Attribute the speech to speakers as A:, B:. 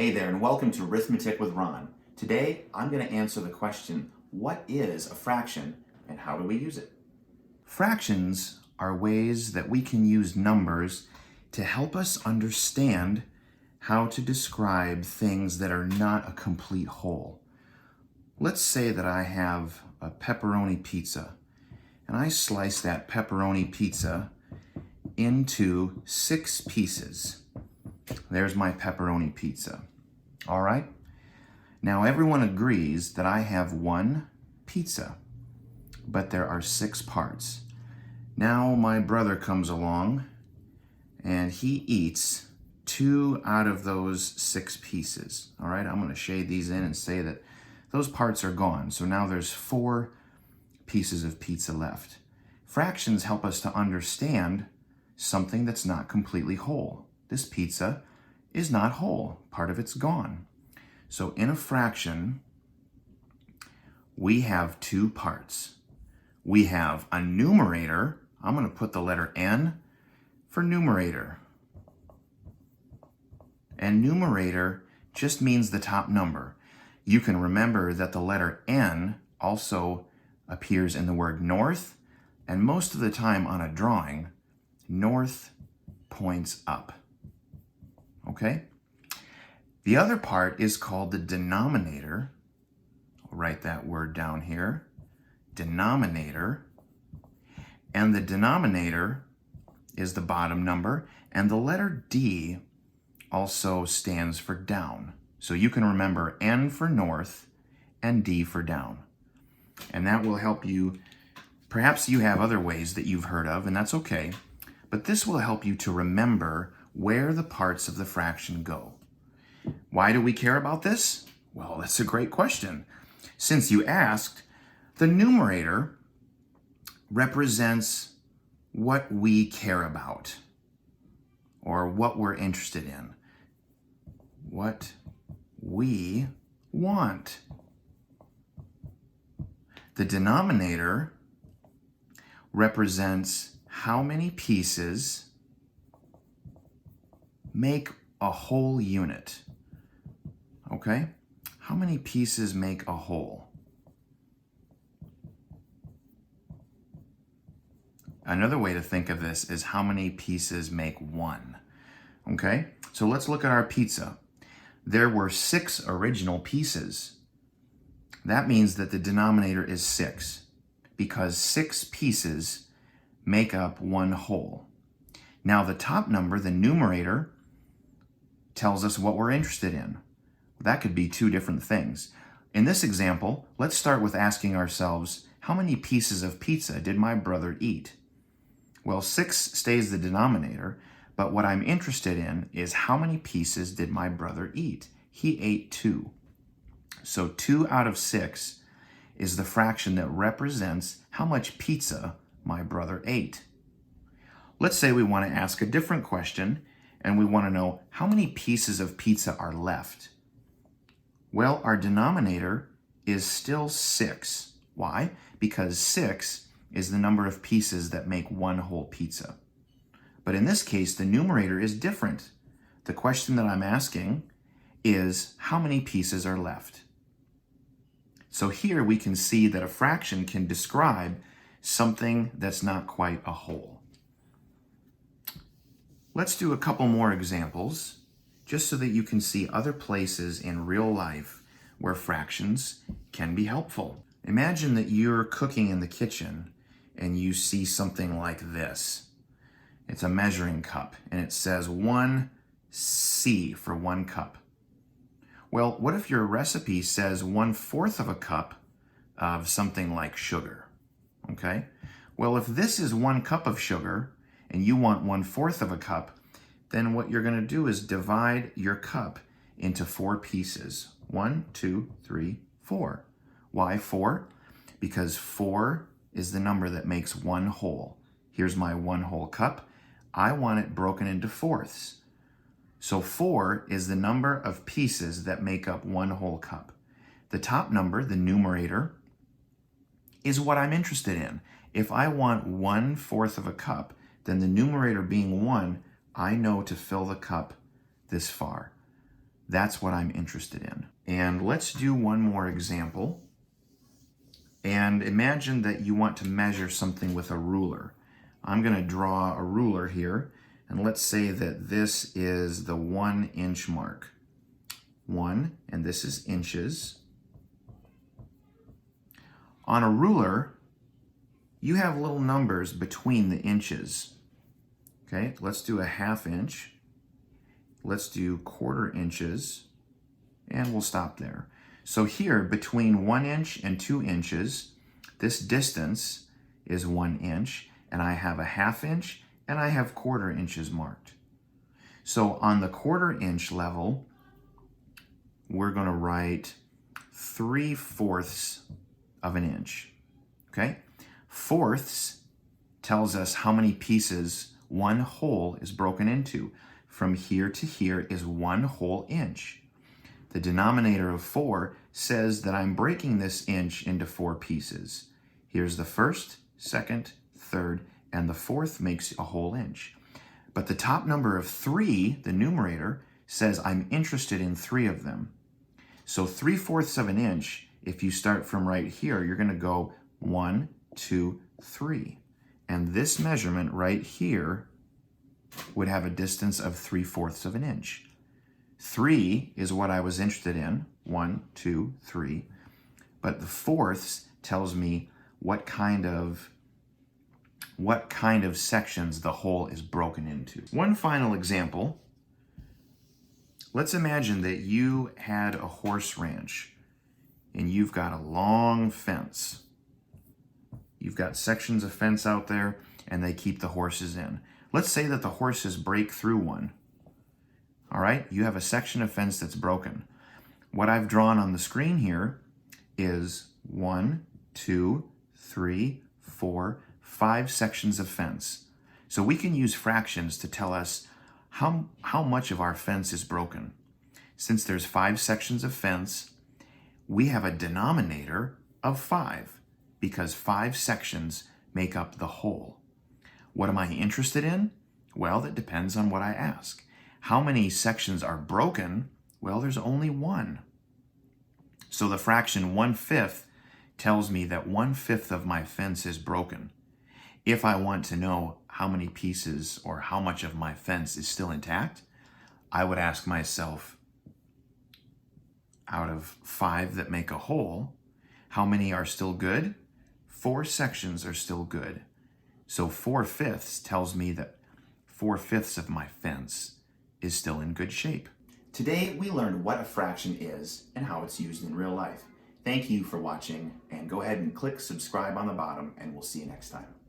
A: Hey there, and welcome to Rithmetic with Ron. Today, I'm going to answer the question, what is a fraction and how do we use it? Fractions are ways that we can use numbers to help us understand how to describe things that are not a complete whole. Let's say that I have a pepperoni pizza, and I slice that pepperoni pizza into 6 pieces. There's my pepperoni pizza. All right? Now everyone agrees that I have one pizza, but there are 6 parts. Now my brother comes along and he eats 2 out of those 6 pieces. All right? I'm going to shade these in and say that those parts are gone. So now there's 4 pieces of pizza left. Fractions help us to understand something that's not completely whole. This pizza is not whole. Part of it's gone. So in a fraction, we have 2 parts. We have a numerator. I'm going to put the letter N for numerator. And numerator just means the top number. You can remember that the letter N also appears in the word north, and most of the time on a drawing, north points up. Okay? The other part is called the denominator. I'll write that word down here. Denominator. And the denominator is the bottom number, and the letter D also stands for down. So you can remember N for north and D for down. And that will help you. Perhaps you have other ways that you've heard of, and that's okay. But this will help you to remember where the parts of the fraction go. Why do we care about this? Well, that's a great question. Since you asked, the numerator represents what we care about or what we're interested in, what we want. The denominator represents how many pieces make a whole unit. Okay? How many pieces make a whole? Another way to think of this is how many pieces make one. Okay? So let's look at our pizza. There were 6 original pieces. That means that the denominator is 6 because 6 pieces make up one whole. Now the top number, the numerator, tells us what we're interested in. That could be 2 different things. In this example, let's start with asking ourselves, how many pieces of pizza did my brother eat? Well, 6 stays the denominator, but what I'm interested in is how many pieces did my brother eat? He ate 2. So 2 out of 6 is the fraction that represents how much pizza my brother ate. Let's say we want to ask a different question and we want to know how many pieces of pizza are left. Well, our denominator is still 6. Why? Because 6 is the number of pieces that make one whole pizza. But in this case, the numerator is different. The question that I'm asking is how many pieces are left? So here we can see that a fraction can describe something that's not quite a whole. Let's do a couple more examples, just so that you can see other places in real life where fractions can be helpful. Imagine that you're cooking in the kitchen and you see something like this. It's a measuring cup and it says 1C for 1 cup. Well, what if your recipe says 1/4 of a cup of something like sugar? Okay? Well, if this is 1 cup of sugar and you want 1/4 of a cup, then what you're going to do is divide your cup into 4 pieces. 1, 2, 3, 4. Why 4? Because 4 is the number that makes one whole. Here's my 1 whole cup. I want it broken into fourths. So 4 is the number of pieces that make up 1 whole cup. The top number, the numerator, is what I'm interested in. If I want 1/4 of a cup, then the numerator being 1, I know to fill the cup this far. That's what I'm interested in. And let's do one more example. And imagine that you want to measure something with a ruler. I'm going to draw a ruler here, and let's say that this is the 1 inch mark. 1, and this is inches. On a ruler, you have little numbers between the inches. Okay, let's do a 1/2 inch. Let's do 1/4 inches, and we'll stop there. So here, between 1 inch and 2 inches, this distance is 1 inch, and I have a 1/2 inch, and I have 1/4 inches marked. So on the 1/4 inch level, we're going to write 3/4 of an inch. Okay? Fourths tells us how many pieces one hole is broken into. From here to here is 1 whole inch. The denominator of 4 says that I'm breaking this inch into 4 pieces. Here's the first, second, third, and the fourth makes a whole inch. But the top number of 3, the numerator, says I'm interested in 3 of them. So 3/4 of an inch, if you start from right here, you're going to go 1, 2, 3. And this measurement right here would have a distance of 3/4 of an inch. 3 is what I was interested in, 1, 2, 3. But the fourths tells me what kind of sections the hole is broken into. One final example. Let's imagine that you had a horse ranch and you've got a long fence. You've got sections of fence out there and they keep the horses in. Let's say that the horses break through one. All right, you have a section of fence that's broken. What I've drawn on the screen here is 1, 2, 3, 4, 5 sections of fence. So we can use fractions to tell us how much of our fence is broken. Since there's 5 sections of fence, we have a denominator of 5 because 5 sections make up the whole. What am I interested in? Well, that depends on what I ask. How many sections are broken? Well, there's only 1. So the fraction 1/5 tells me that 1/5 of my fence is broken. If I want to know how many pieces or how much of my fence is still intact, I would ask myself, out of 5 that make a whole, how many are still good? 4 sections are still good. So 4/5 tells me that 4/5 of my fence is still in good shape. Today, we learned what a fraction is and how it's used in real life. Thank you for watching, and go ahead and click subscribe on the bottom, and we'll see you next time.